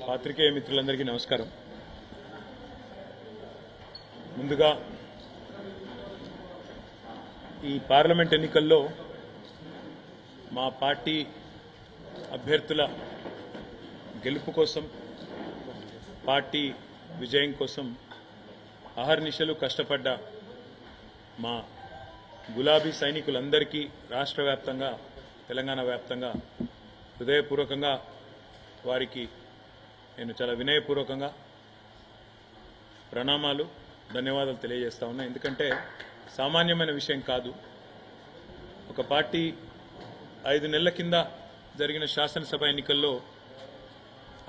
పాత్రికేయ మిత్రులందరికీ నమస్కారం. ముందుగా ఈ పార్లమెంట్ ఎన్నికల్లో మా పార్టీ అభ్యర్థుల గెలుపు కోసం, పార్టీ విజయం కోసం అహర్నిశలు కష్టపడ్డ మా గులాబీ సైనికులందరికీ రాష్ట్ర వ్యాప్తంగా, తెలంగాణ వ్యాప్తంగా హృదయపూర్వకంగా వారికి నేను చాలా వినయపూర్వకంగా ప్రణామాలు, ధన్యవాదాలు తెలియజేస్తా ఉన్నా. ఎందుకంటే సామాన్యమైన విషయం కాదు. ఒక పార్టీ 5 నెలల కింద జరిగిన శాసనసభ ఎన్నికల్లో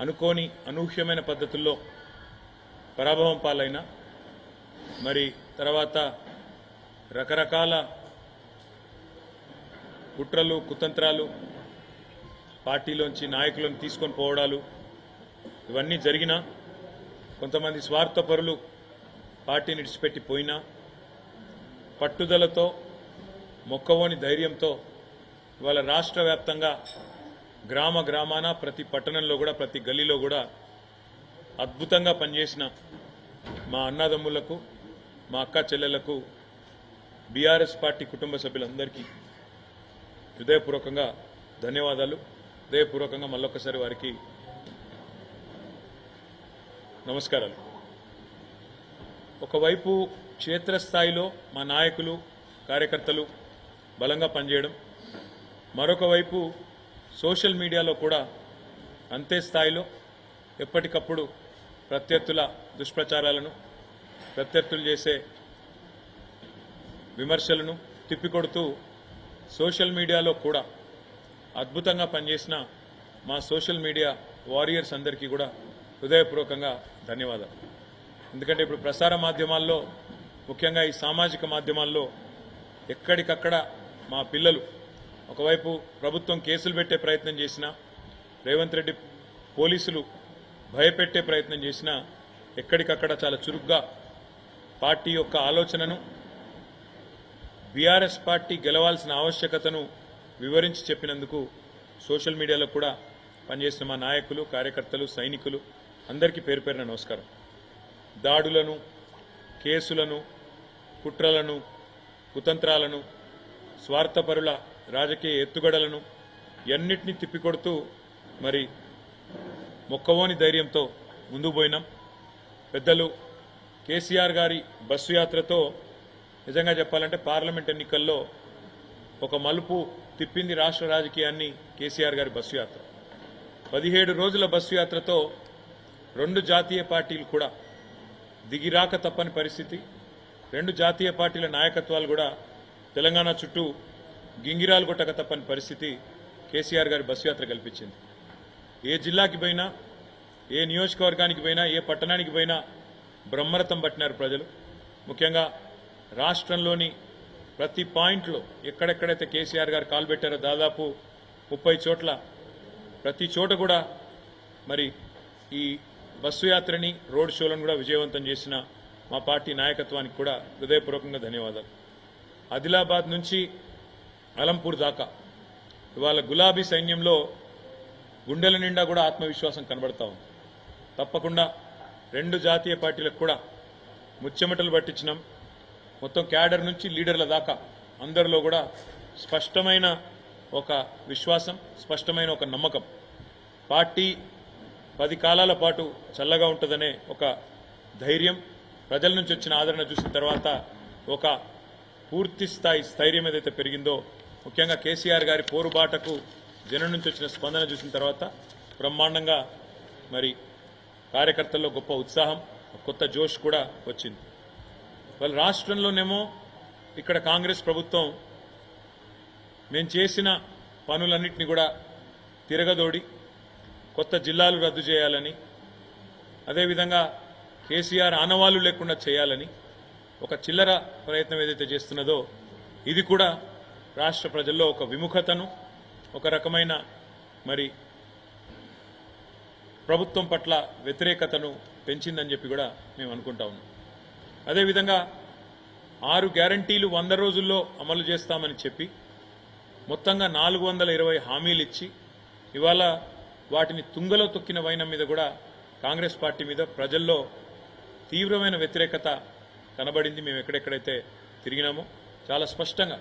అనుకోని అనూహ్యమైన పద్ధతుల్లో పరాభవం పాలైన, మరి తర్వాత రకరకాల కుట్రలు, కుతంత్రాలు, పార్టీలోంచి నాయకులను తీసుకొని పోవడాలు ఇవన్నీ జరిగినా, కొంతమంది స్వార్థపరులు పార్టీని విడిచిపెట్టి పోయినా, పట్టుదలతో, మొక్కవోని ధైర్యంతో ఇవాళ రాష్ట్ర వ్యాప్తంగా గ్రామ గ్రామాన, ప్రతి పట్టణంలో కూడా, ప్రతి గల్లీలో కూడా అద్భుతంగా పనిచేసిన మా అన్నదమ్ములకు, మా అక్క చెల్లెలకు, బీఆర్ఎస్ పార్టీ కుటుంబ సభ్యులందరికీ హృదయపూర్వకంగా ధన్యవాదాలు. హృదయపూర్వకంగా మళ్ళొక్కసారి వారికి నమస్కారాలు. ఒకవైపు క్షేత్రస్థాయిలో మా నాయకులు, కార్యకర్తలు బలంగా పనిచేయడం, మరొక వైపు సోషల్ మీడియాలో కూడా అంతే స్థాయిలో ఎప్పటికప్పుడు ప్రత్యర్థుల దుష్ప్రచారాలను, ప్రత్యర్థులు చేసే విమర్శలను తిప్పికొడుతూ సోషల్ మీడియాలో కూడా అద్భుతంగా పనిచేసిన మా సోషల్ మీడియా వారియర్స్ అందరికీ కూడా హృదయపూర్వకంగా ధన్యవాదాలు. ఎందుకంటే ఇప్పుడు ప్రసార మాధ్యమాల్లో, ముఖ్యంగా ఈ సామాజిక మాధ్యమాల్లో ఎక్కడికక్కడ మా పిల్లలు ఒకవైపు ప్రభుత్వం కేసులు పెట్టే ప్రయత్నం చేసినా, రేవంత్ రెడ్డి పోలీసులు భయపెట్టే ప్రయత్నం చేసినా, ఎక్కడికక్కడ చాలా చురుగ్గా పార్టీ యొక్క ఆలోచనను, బీఆర్ఎస్ పార్టీ గెలవాల్సిన ఆవశ్యకతను వివరించి చెప్పినందుకు సోషల్ మీడియాలో కూడా పనిచేసిన మా నాయకులు, కార్యకర్తలు, సైనికులు అందరికీ పేరు పేరున నమస్కారం. దాడులను, కేసులను, కుట్రలను, కుతంత్రాలను, స్వార్థపరుల రాజకీయ ఎత్తుగడలను ఎన్నిటినీ తిప్పికొడుతూ మరి మొక్కవోని ధైర్యంతో ముందుకు పోయినాం. పెద్దలు కేసీఆర్ గారి బస్సు యాత్రతో నిజంగా చెప్పాలంటే పార్లమెంట్ ఎన్నికల్లో ఒక మలుపు తిప్పింది రాష్ట్ర రాజకీయాన్ని కేసీఆర్ గారి బస్సు యాత్ర. 17 రోజుల బస్సు యాత్రతో 2 జాతీయ పార్టీలు కూడా దిగిరాక తప్పని పరిస్థితి. 2 జాతీయ పార్టీల నాయకత్వాలు కూడా తెలంగాణ చుట్టూ గింగిరాలు కొట్టక తప్పని పరిస్థితి కేసీఆర్ గారి బస్సు యాత్ర కల్పించింది. ఏ జిల్లాకి పోయినా, ఏ నియోజకవర్గానికి పోయినా, ఏ పట్టణానికి పోయినా బ్రహ్మరథం పట్టినారు ప్రజలు. ముఖ్యంగా రాష్ట్రంలోని ప్రతి పాయింట్లో ఎక్కడెక్కడైతే కేసీఆర్ గారు కాలు పెట్టారో దాదాపు 30 చోట్ల, ప్రతి చోట కూడా మరి ఈ బస్సు యాత్రని, రోడ్ షోలను కూడా విజయవంతం చేసిన మా పార్టీ నాయకత్వానికి కూడా హృదయపూర్వకంగా ధన్యవాదాలు. ఆదిలాబాద్ నుంచి అలంపూర్ దాకా ఇవాళ గులాబీ సైన్యంలో గుండెల నిండా కూడా ఆత్మవిశ్వాసం కనబడతా ఉంది. తప్పకుండా 2 జాతీయ పార్టీలకు కూడా ముచ్చెమటలు పట్టించినాం. మొత్తం క్యాడర్ నుంచి లీడర్ల దాకా అందరిలో కూడా స్పష్టమైన ఒక విశ్వాసం, స్పష్టమైన ఒక నమ్మకం. పార్టీ 10 కాలాల పాటు చల్లగా ఉంటుందనే ఒక ధైర్యం, ప్రజల నుంచి వచ్చిన ఆదరణ చూసిన తర్వాత ఒక పూర్తి స్థాయి స్థైర్యం ఏదైతే పెరిగిందో, ముఖ్యంగా కేసీఆర్ గారి పోరుబాటకు జనం నుంచి వచ్చిన స్పందన చూసిన తర్వాత బ్రహ్మాండంగా మరి కార్యకర్తల్లో గొప్ప ఉత్సాహం, కొత్త జోష్ కూడా వచ్చింది. వాళ్ళ రాష్ట్రంలోనేమో ఇక్కడ కాంగ్రెస్ ప్రభుత్వం మేము చేసిన పనులన్నింటినీ కూడా తిరగదోడి కొత్త జిల్లాలు రద్దు చేయాలని, అదేవిధంగా కేసీఆర్ ఆనవాళ్లు లేకుండా చేయాలని ఒక చిల్లర ప్రయత్నం ఏదైతే చేస్తున్నదో, ఇది కూడా రాష్ట్ర ప్రజల్లో ఒక విముఖతను, ఒక రకమైన మరి ప్రభుత్వం పట్ల వ్యతిరేకతను పెంచిందని చెప్పి కూడా మేము అనుకుంటా ఉన్నాం. అదేవిధంగా 6 గ్యారంటీలు 100 రోజుల్లో అమలు చేస్తామని చెప్పి మొత్తంగా 420 హామీలు ఇచ్చి ఇవాళ వాటిని తుంగలో తొక్కిన వైనం మీద కూడా కాంగ్రెస్ పార్టీ మీద ప్రజల్లో తీవ్రమైన వ్యతిరేకత కనబడింది. మేము ఎక్కడెక్కడైతే తిరిగినామో చాలా స్పష్టంగా,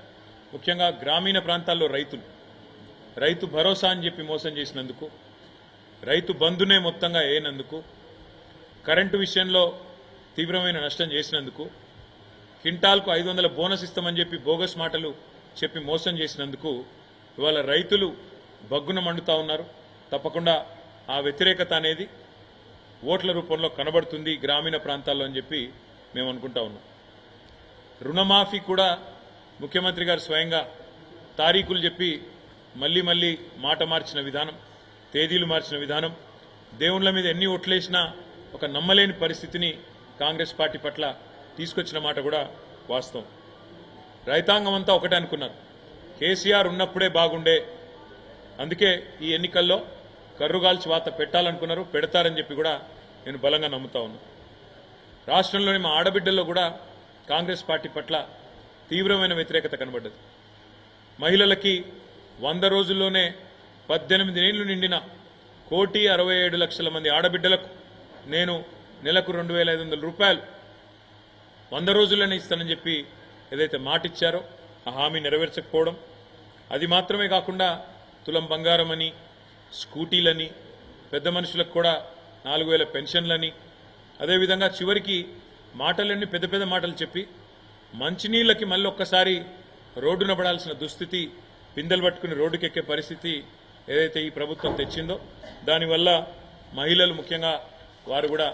ముఖ్యంగా గ్రామీణ ప్రాంతాల్లో రైతు భరోసా అని చెప్పి మోసం చేసినందుకు, రైతు బంధునే మొత్తంగా వేయనందుకు, కరెంటు విషయంలో తీవ్రమైన నష్టం చేసినందుకు, క్వింటాల్కు 500 బోనస్ ఇస్తామని చెప్పి బోగస్ మాటలు చెప్పి మోసం చేసినందుకు ఇవాళ రైతులు బగ్గున మండుతా ఉన్నారు. తప్పకుండా ఆ వ్యతిరేకత అనేది ఓట్ల రూపంలో కనబడుతుంది గ్రామీణ ప్రాంతాల్లో అని చెప్పి మేము అనుకుంటా ఉన్నాం. రుణమాఫీ కూడా ముఖ్యమంత్రి గారు స్వయంగా తారీఖులు చెప్పి మళ్ళీ మాట మార్చిన విధానం, తేదీలు మార్చిన విధానం, దేవుళ్ల మీద ఎన్ని ఓట్లేసినా ఒక నమ్మలేని పరిస్థితిని కాంగ్రెస్ పార్టీ పట్ల తీసుకొచ్చిన మాట కూడా వాస్తవం. రైతాంగం అంతా ఒకటే అనుకున్నారు, కేసీఆర్ ఉన్నప్పుడే బాగుండే, అందుకే ఈ ఎన్నికల్లో కర్రుగాల్చి వాత పెట్టాలనుకున్నారు, పెడతారని చెప్పి కూడా నేను బలంగా నమ్ముతా ఉన్నాను. రాష్ట్రంలోని మా ఆడబిడ్డల్లో కూడా కాంగ్రెస్ పార్టీ పట్ల తీవ్రమైన వ్యతిరేకత కనబడ్డది. మహిళలకి 100 రోజుల్లోనే 18 ఏళ్లు నిండిన 1,67,00,000 మంది ఆడబిడ్డలకు నేను నెలకు 2,500 రూపాయలు 100 రోజుల్లోనే ఇస్తానని చెప్పి ఏదైతే మాటిచ్చారో ఆ హామీ నెరవేర్చకపోవడం, అది మాత్రమే కాకుండా తులం బంగారం అని, స్కూటీలని, పెద్ద మనుషులకు కూడా 4,000 పెన్షన్లని, అదేవిధంగా చివరికి మాటలన్నీ పెద్ద మాటలు చెప్పి మంచినీళ్ళకి మళ్ళీ ఒక్కసారి రోడ్డున పడాల్సిన దుస్థితి, పిందెలు పట్టుకుని రోడ్డుకెక్కే పరిస్థితి ఏదైతే ఈ ప్రభుత్వం తెచ్చిందో దానివల్ల మహిళలు ముఖ్యంగా వారు కూడా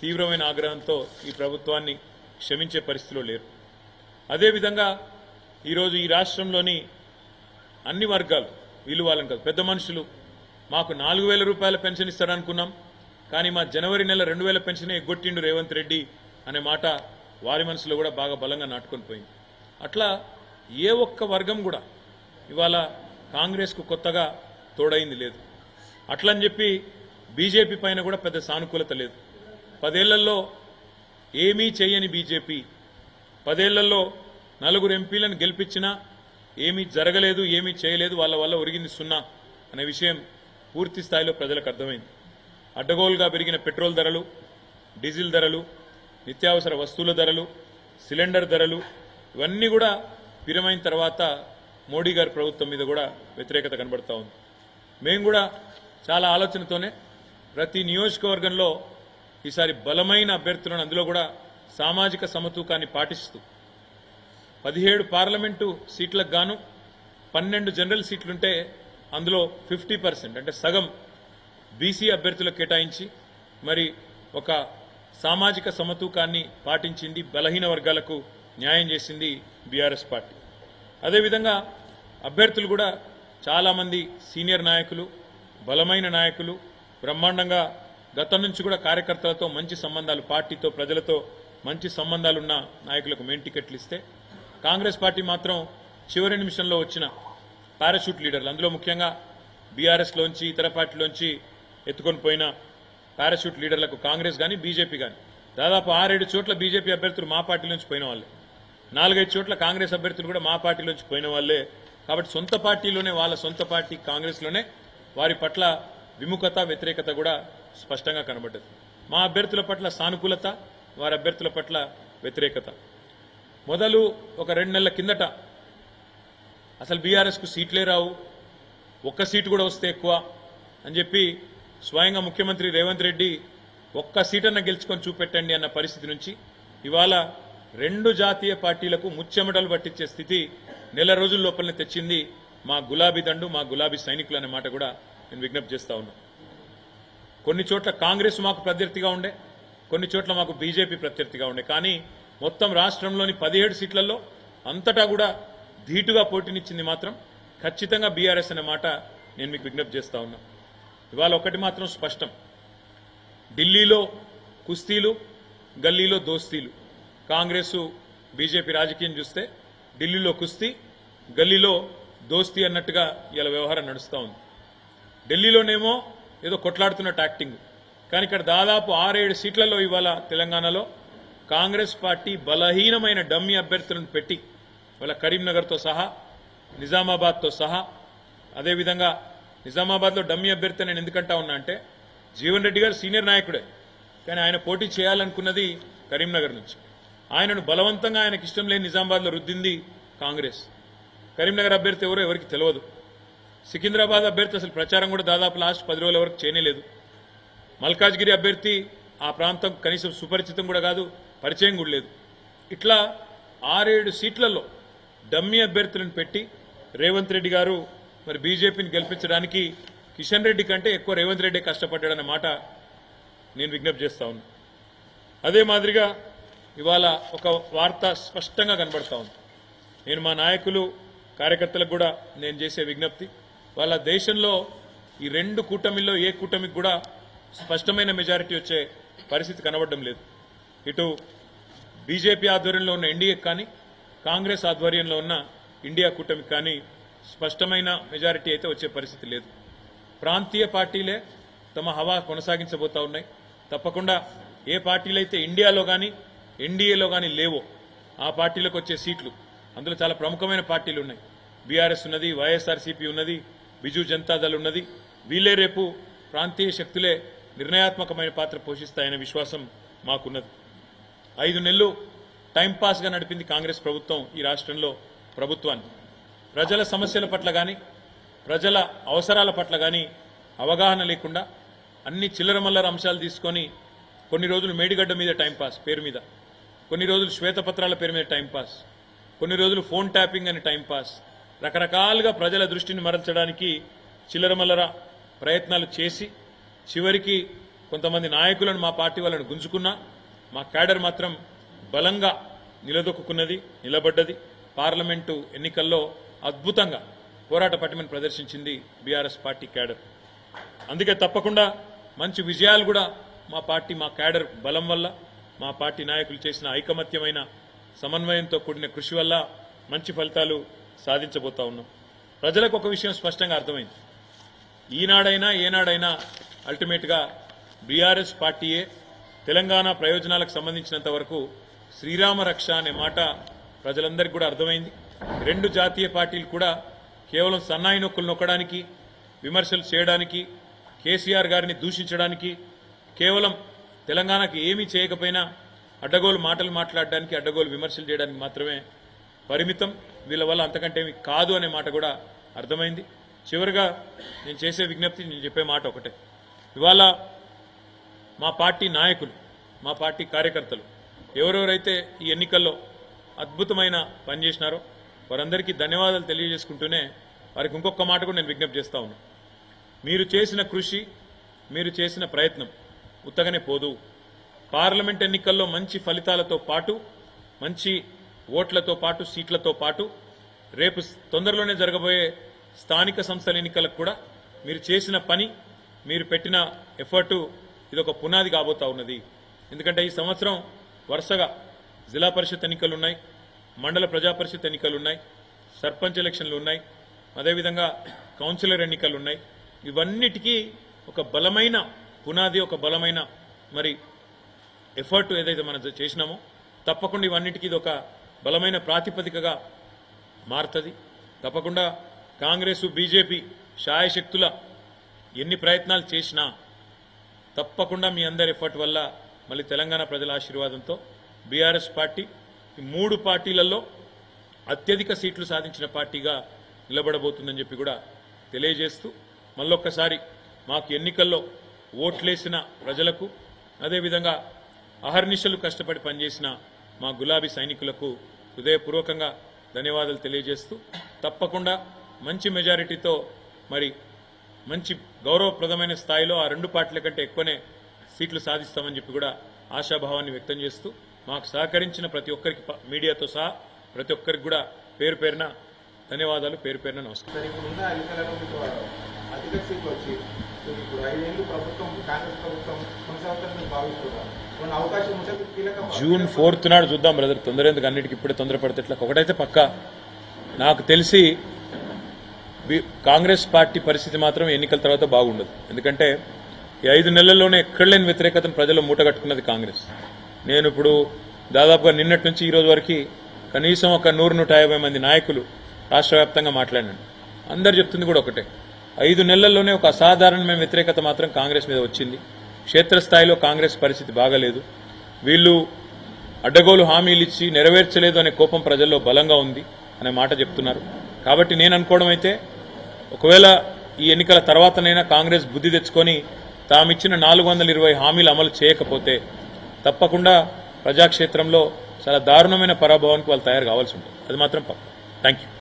తీవ్రమైన ఆగ్రహంతో ఈ ప్రభుత్వాన్ని క్షమించే పరిస్థితిలో లేరు. అదేవిధంగా ఈరోజు ఈ రాష్ట్రంలోని అన్ని వర్గాలు, వీళ్ళు వాళ్ళని కాదు, పెద్ద మనుషులు మాకు 4,000 రూపాయల పెన్షన్ ఇస్తారనుకున్నాం, కానీ మా జనవరి నెల 2,000 పెన్షన్ ఎగ్గొట్టిండు రేవంత్ రెడ్డి అనే మాట వారి మనసులో కూడా బాగా బలంగా నాటుకొని పోయింది. అట్లా ఏ ఒక్క వర్గం కూడా ఇవాళ కాంగ్రెస్కు కొత్తగా తోడైంది లేదు. అట్లని చెప్పి బీజేపీ పైన కూడా పెద్ద సానుకూలత లేదు. 10 ఏళ్లలో ఏమీ చేయని బీజేపీ 10 ఏళ్లలో 4 ఎంపీలను గెలిపించినా ఏమీ జరగలేదు, ఏమీ చేయలేదు, వాళ్ళ వల్ల ఒరిగింది సున్నా అనే విషయం పూర్తి స్థాయిలో ప్రజలకు అర్థమైంది. అడ్డగోలుగా పెరిగిన పెట్రోల్ ధరలు, డీజిల్ ధరలు, నిత్యావసర వస్తువుల ధరలు, సిలిండర్ ధరలు ఇవన్నీ కూడా పిరమైన తర్వాత మోడీ గారి ప్రభుత్వం మీద కూడా వ్యతిరేకత కనబడతా ఉంది. మేము కూడా చాలా ఆలోచనతోనే ప్రతి నియోజకవర్గంలో ఈసారి బలమైన అభ్యర్థులను, అందులో కూడా సామాజిక సమతూకాన్ని పాటిస్తూ 17 పార్లమెంటు సీట్లకు గాను 12 జనరల్ సీట్లుంటే అందులో 50% అంటే సగం బీసీ అభ్యర్థులకు కేటాయించి మరి ఒక సామాజిక సమతూకాన్ని పాటించింది, బలహీన వర్గాలకు న్యాయం చేసింది బీఆర్ఎస్ పార్టీ. అదేవిధంగా అభ్యర్థులు కూడా చాలామంది సీనియర్ నాయకులు, బలమైన నాయకులు, బ్రహ్మాండంగా గతం నుంచి కూడా కార్యకర్తలతో మంచి సంబంధాలు, పార్టీతో ప్రజలతో మంచి సంబంధాలున్న నాయకులకు మెయిన్ టికెట్లు ఇస్తే కాంగ్రెస్ పార్టీ మాత్రం చివరి నిమిషంలో వచ్చిన పారాషూట్ లీడర్లు, అందులో ముఖ్యంగా బీఆర్ఎస్లోంచి ఇతర పార్టీలోంచి ఎత్తుకొని పోయిన పారాషూట్ లీడర్లకు కాంగ్రెస్ కానీ బీజేపీ కానీ దాదాపు 6-7 చోట్ల బీజేపీ అభ్యర్థులు మా పార్టీలోంచి పోయిన వాళ్ళే, 4-5 చోట్ల కాంగ్రెస్ అభ్యర్థులు కూడా మా పార్టీలోంచి పోయిన వాళ్ళే. కాబట్టి సొంత పార్టీలోనే, వాళ్ళ సొంత పార్టీ కాంగ్రెస్లోనే వారి పట్ల విముఖత, వ్యతిరేకత కూడా స్పష్టంగా కనబడ్డది. మా అభ్యర్థుల పట్ల సానుకూలత, వారి అభ్యర్థుల పట్ల వ్యతిరేకత. మొదలు ఒక 2 నెలల కిందట అసలు బీఆర్ఎస్కు సీట్లే రావు, ఒక్క సీటు కూడా వస్తే ఎక్కువ అని చెప్పి స్వయంగా ముఖ్యమంత్రి రేవంత్ రెడ్డి ఒక్క సీటన్నా గెలుచుకొని చూపెట్టండి అన్న పరిస్థితి నుంచి ఇవాళ 2 జాతీయ పార్టీలకు ముచ్చెమటలు పట్టించే స్థితి నెల రోజుల లోపలనే తెచ్చింది మా గులాబీ దండు, మా గులాబీ సైనికులు అనే మాట కూడా నేను విజ్ఞప్తి చేస్తా ఉన్నా. కొన్ని చోట్ల కాంగ్రెస్ మాకు ప్రత్యర్థిగా ఉండే, కొన్ని చోట్ల మాకు బీజేపీ ప్రత్యర్థిగా ఉండే, కానీ మొత్తం రాష్ట్రంలోని 17 సీట్లలో అంతటా కూడా ధీటుగా పోటీనిచ్చింది మాత్రం ఖచ్చితంగా బీఆర్ఎస్ అనే మాట నేను మీకు విజ్ఞప్తి చేస్తా ఉన్నా. ఇవాళ ఒకటి మాత్రం స్పష్టం, ఢిల్లీలో కుస్తీలు, గల్లీలో దోస్తీలు. కాంగ్రెస్ బీజేపీ రాజకీయం చూస్తే ఢిల్లీలో కుస్తీ, గల్లీలో దోస్తీ అన్నట్టుగా ఇలా వ్యవహారం నడుస్తూ ఉంది. ఢిల్లీలోనేమో ఏదో కొట్లాడుతున్నట్టు యాక్టింగ్, కానీ ఇక్కడ దాదాపు 6-7 సీట్లలో ఇవాళ తెలంగాణలో కాంగ్రెస్ పార్టీ బలహీనమైన డమ్మీ అభ్యర్థులను పెట్టి ఇవాళ కరీంనగర్తో సహా, నిజామాబాద్తో సహా, అదేవిధంగా నిజామాబాద్లో డమ్మీ అభ్యర్థి నేను ఎందుకంటా ఉన్నా అంటే జీవన్ రెడ్డి గారు సీనియర్ నాయకుడే, కానీ ఆయన పోటీ చేయాలనుకున్నది కరీంనగర్ నుంచి. ఆయనను బలవంతంగా ఆయనకి ఇష్టం లేని నిజామాబాద్లో రుద్దింది కాంగ్రెస్. కరీంనగర్ అభ్యర్థి ఎవరో ఎవరికి తెలియదు. సికింద్రాబాద్ అభ్యర్థి అసలు ప్రచారం కూడా దాదాపు లాస్ట్ 10 రోజుల వరకు చేయలేదు. మల్కాజ్గిరి అభ్యర్థి ఆ ప్రాంతం కనీసం సుపరిచితం కూడా కాదు, పరిచయం కూడా లేదు. ఇట్లా 6-7 సీట్లలో డమ్మీ అభ్యర్థులను పెట్టి రేవంత్ రెడ్డి గారు మరి బీజేపీని గెలిపించడానికి కిషన్ రెడ్డి కంటే ఎక్కువ రేవంత్ రెడ్డి కష్టపడ్డాడన్న మాట నేను విజ్ఞప్తి చేస్తా ఉన్నా. అదే మాదిరిగా ఇవాళ ఒక వార్త స్పష్టంగా కనబడతా ఉంది. నేను మా నాయకులు కార్యకర్తలకు కూడా నేను చేసే విజ్ఞప్తి, వాళ్ళ దేశంలో ఈ 2 కూటమిల్లో ఏ కూటమికి కూడా స్పష్టమైన మెజారిటీ వచ్చే పరిస్థితి కనబడడం లేదు. ఇటు బీజేపీ ఆధ్వర్యంలో ఉన్న ఎన్డీఏకి కానీ కాంగ్రెస్ ఆధ్వర్యంలో ఉన్న ఇండియా కూటమికి కానీ స్పష్టమైన మెజారిటీ అయితే వచ్చే పరిస్థితి లేదు. ప్రాంతీయ పార్టీలే తమ హవా కొనసాగించబోతా ఉన్నాయి. తప్పకుండా ఏ పార్టీలు అయితే ఇండియాలో కానీ ఎన్డీఏలో కానీ లేవో ఆ పార్టీలకు వచ్చే సీట్లు, అందులో చాలా ప్రముఖమైన పార్టీలు ఉన్నాయి. బీఆర్ఎస్ ఉన్నది, వైఎస్ఆర్సీపీ ఉన్నది, బిజు జనతాదళ్ ఉన్నది. వీళ్ళే రేపు ప్రాంతీయ శక్తులే నిర్ణయాత్మకమైన పాత్ర పోషిస్తాయనే విశ్వాసం మాకున్నది. 5 నెలలు టైంపాస్గా నడిపింది కాంగ్రెస్ ప్రభుత్వం ఈ రాష్ట్రంలో ప్రభుత్వాన్ని. ప్రజల సమస్యల పట్ల కానీ ప్రజల అవసరాల పట్ల కానీ అవగాహన లేకుండా అన్ని చిల్లరమల్లర అంశాలు తీసుకొని కొన్ని రోజులు మేడిగడ్డ మీద టైంపాస్ పేరు మీద, కొన్ని రోజులు శ్వేతపత్రాల పేరు మీద టైంపాస్, కొన్ని రోజులు ఫోన్ ట్యాపింగ్ అని టైంపాస్, రకరకాలుగా ప్రజల దృష్టిని మరల్చడానికి చిల్లరమల్లర ప్రయత్నాలు చేసి చివరికి కొంతమంది నాయకులను మా పార్టీ వాళ్ళని గుంజుకున్నా మా క్యాడర్ మాత్రం బలంగా నిలబడ్డది. పార్లమెంటు ఎన్నికల్లో అద్భుతంగా పోరాట పటిమను ప్రదర్శించింది బీఆర్ఎస్ పార్టీ క్యాడర్. అందుకే తప్పకుండా మంచి విజయాలు కూడా మా పార్టీ మా క్యాడర్ బలం వల్ల, మా పార్టీ నాయకులు చేసిన ఐకమత్యమైన సమన్వయంతో కూడిన కృషి వల్ల మంచి ఫలితాలు సాధించబోతా ఉన్నాం. ప్రజలకు ఒక విషయం స్పష్టంగా అర్థమైంది. ఈనాడైనా ఏనాడైనా అల్టిమేట్గా బీఆర్ఎస్ పార్టీయే తెలంగాణ ప్రయోజనాలకు సంబంధించినంత వరకు శ్రీరామ రక్ష అనే మాట ప్రజలందరికీ కూడా అర్థమైంది. 2 జాతీయ పార్టీలు కూడా కేవలం సన్నాయి నొక్కులు నొక్కడానికి, విమర్శలు చేయడానికి, కేసీఆర్ గారిని దూషించడానికి, కేవలం తెలంగాణకు ఏమీ చేయకపోయినా అడ్డగోలు మాటలు మాట్లాడడానికి, అడ్డగోలు విమర్శలు చేయడానికి మాత్రమే పరిమితం. వీళ్ళ వల్ల అంతకంటే ఏమీ కాదు అనే మాట కూడా అర్థమైంది. చివరిగా నేను చేసే విజ్ఞప్తి, నేను చెప్పే మాట ఒకటే. ఇవాళ మా పార్టీ నాయకులు, మా పార్టీ కార్యకర్తలు ఎవరెవరైతే ఈ ఎన్నికల్లో అద్భుతమైన పని చేసినారో వారందరికీ ధన్యవాదాలు తెలియజేసుకుంటూనే వారికి ఇంకొక మాట కూడా నేను విజ్ఞప్తి చేస్తా ఉన్నాను. మీరు చేసిన కృషి, మీరు చేసిన ప్రయత్నం ఉత్తగానే పోదు. పార్లమెంట్ ఎన్నికల్లో మంచి ఫలితాలతో పాటు, మంచి ఓట్లతో పాటు, సీట్లతో పాటు రేపు తొందరలోనే జరగబోయే స్థానిక సంస్థల ఎన్నికలకు కూడా మీరు చేసిన పని, మీరు పెట్టిన ఎఫర్టు ఇదొక పునాది కాబోతా ఉన్నది. ఎందుకంటే ఈ సంవత్సరం వరుసగా జిల్లా పరిషత్ ఎన్నికలున్నాయి, మండల ప్రజా పరిషత్ ఎన్నికలున్నాయి, సర్పంచ్ ఎలక్షన్లు ఉన్నాయి, అదేవిధంగా కౌన్సిలర్ ఎన్నికలున్నాయి. ఇవన్నిటికీ ఒక బలమైన పునాది, ఒక బలమైన మరి ఎఫర్ట్ ఏదైతే మనం చేసినామో తప్పకుండా ఇవన్నిటికీ ఇది ఒక బలమైన ప్రాతిపదికగా మారుతుంది. తప్పకుండా కాంగ్రెస్ బీజేపీ శాయశక్తుల ఎన్ని ప్రయత్నాలు చేసినా తప్పకుండా మీ అందరి ఎఫర్ట్ వల్ల మళ్ళీ తెలంగాణ ప్రజల ఆశీర్వాదంతో బీఆర్ఎస్ పార్టీ ఈ 3 పార్టీలలో అత్యధిక సీట్లు సాధించిన పార్టీగా నిలబడబోతుందని చెప్పి కూడా తెలియజేస్తూ మళ్ళొక్కసారి మాకు ఎన్నికల్లో ఓట్లేసిన ప్రజలకు, అదేవిధంగా అహర్నిశలు కష్టపడి పనిచేసిన మా గులాబీ సైనికులకు హృదయపూర్వకంగా ధన్యవాదాలు తెలియజేస్తూ తప్పకుండా మంచి మెజారిటీతో మరి మంచి గౌరవప్రదమైన స్థాయిలో ఆ 2 పార్టీల కంటే ఎక్కువనే సీట్లు సాధిస్తామని చెప్పి కూడా ఆశాభావాన్ని వ్యక్తం చేస్తూ మాకు సహకరించిన ప్రతి ఒక్కరికి, మీడియాతో సహా ప్రతి ఒక్కరికి కూడా పేరు పేరున ధన్యవాదాలు, పేరు పేరున నమస్కారం. జూన్ 4th నాడు చూద్దాం బ్రదర్, తొందర ఎందుకు, అన్నిటికి ఇప్పుడే తొందరపడితే ఎట్లా. ఒకటైతే పక్కా నాకు తెలిసి కాంగ్రెస్ పార్టీ పరిస్థితి మాత్రం ఎన్నికల తర్వాత బాగుండదు. ఎందుకంటే ఈ 5 నెలల్లోనే ఎక్కడలేని వ్యతిరేకతను ప్రజలు మూటగట్టుకున్నది కాంగ్రెస్. నేను ఇప్పుడు దాదాపుగా నిన్నటి నుంచి ఈ రోజు వరకు కనీసం ఒక 100-150 మంది నాయకులు రాష్ట్ర వ్యాప్తంగా మాట్లాడినాను. అందరు చెప్తుంది కూడా ఒకటే, 5 నెలల్లోనే ఒక అసాధారణమైన వ్యతిరేకత మాత్రం కాంగ్రెస్ మీద వచ్చింది. క్షేత్రస్థాయిలో కాంగ్రెస్ పరిస్థితి బాగలేదు. వీళ్ళు అడ్డగోలు హామీలు ఇచ్చి నెరవేర్చలేదు అనే కోపం ప్రజల్లో బలంగా ఉంది అనే మాట చెప్తున్నారు. కాబట్టి నేను అనుకోవడం అయితే ఒకవేళ ఈ ఎన్నికల తర్వాతనైనా కాంగ్రెస్ బుద్ధి తెచ్చుకొని తామిచ్చిన 420 హామీలు అమలు చేయకపోతే తప్పకుండా ప్రజాక్షేత్రంలో చాలా దారుణమైన పరాభవానికి వాళ్ళు తయారు కావాల్సి ఉంటుంది. అది మాత్రం పక్కా. Thank you.